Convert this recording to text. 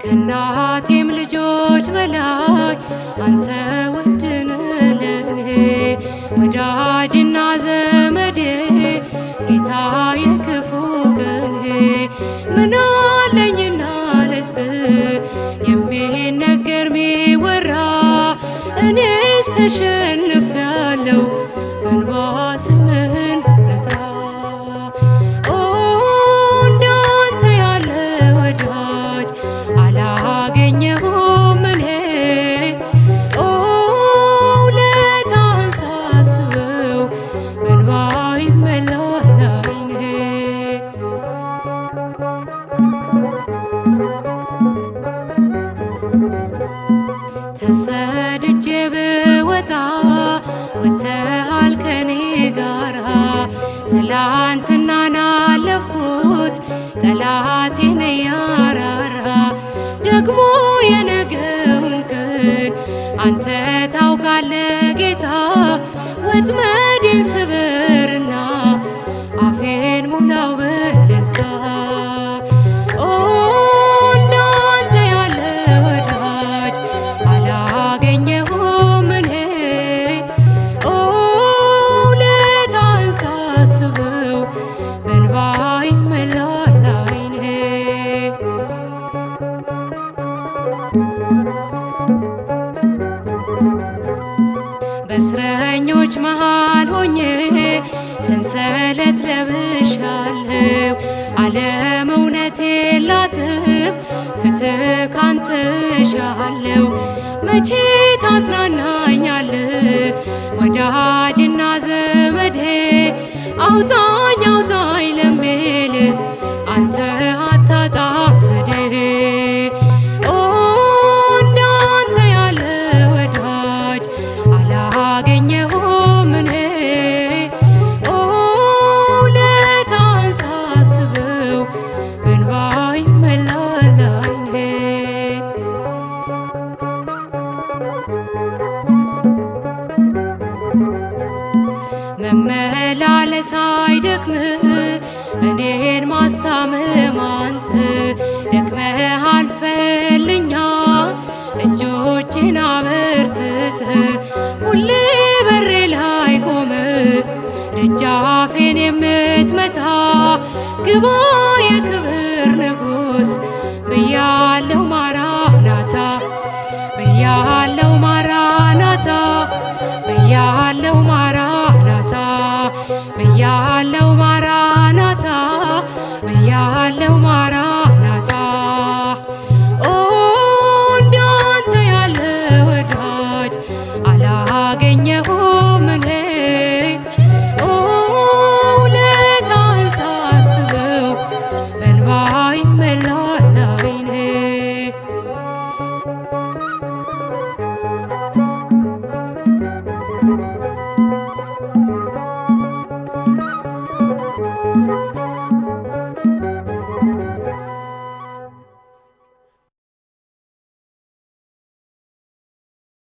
ከእናቴም ልጆች በላይ አንተ ውድ ነህ ለኔ። ወዳጅና ዘመዴ ጌታ የክፉ ቀኔ ምን አለኝና ልስጥህ የሚነገር ሚወራ እኔስ ተሸንፌአለሁ በእንባ ስምህን ልጥራ። ኦ እንዳንተ ያለ ወዳጅ አላገኘሁም እኔ ኦ ውለታህን ሳስበው በእንባ ይሞላል ዓይኔ። ተሰድጄ ብወጣ ወጥተሃል ከኔ ጋራ ትላንትናን አለፍኩት ጠላቴን እያራራ ደግሞ የነገውን ቀን አንተ ታውቃለህ ጌታ ወጥመዴን ስበርና አፌን ሙላው በእልልታ። ኦ እንዳንተ ያለ ወዳጅ አላገኘሁም እኔ ኦ ውለታህን ሳስበው በእንባ ይሞላል ዓይኔ። በእስረኞች መሃል ሆኜ ሰንሰለት ለብሻለሁ ዓለም እውነት የላትም ፍትህ ካንተ እሻለሁ። መቼ ታጽናናኛለህ ወዳጅና ዘመዴ አውጣኝ አውጣኝ